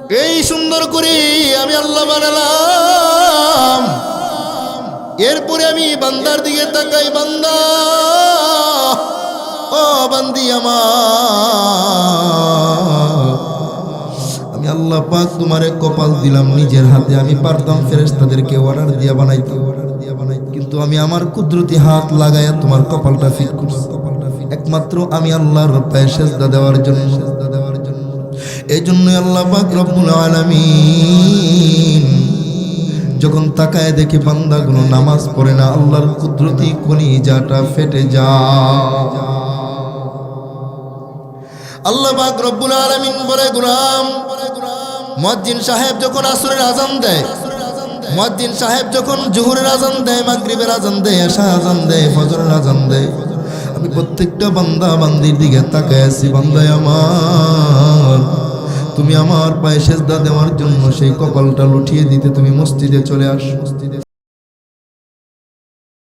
এই সুন্দর করে আমি আল্লাহ বানালাম। এরপরে আমি বান্দার দিকে তাকাই, বান্দা ও বান্দি আমার, আমি আল্লাহ পাক তোমারে কপাল দিলাম নিজের হাতে। আমি পারতাম ফেরেশতাদেরকে অর্ডার দিয়া বানাইতে, কিন্তু আমি আমার কুদরতি হাত লাগায়া তোমার কপালটা ফিট করছি, একমাত্র আমি আল্লাহর পায়ে সেজদা দেওয়ার জন্য। এই জন্যই আল্লাহ পাক রব্বুল আলামিন যখন তাকায় দেখে বান্দাগুলো নামাজ পড়ে না, আল্লাহর কুদরতি কলিজাটা ফেটে যায়। আল্লাহ পাক রব্বুল আলামিন বলে, গোলাম, মুয়াজ্জিন সাহেব যখন আসরের আযান দেয়, মুয়াজ্জিন সাহেব যখন জোহরের আযান দেয়, মাগরিবের আযান দেয়, এশার আযান দেয়, ফজরের আযান দেয়, আমি প্রত্যেকটা বান্দা বান্দির দিকে তাকায় আছি। বান্দা আমার, তুমি আমার পায়ে সেজদা দেওয়ার জন্য সেই কপালটা লুটিয়ে দিতে তুমি মসজিদে চলে আসো।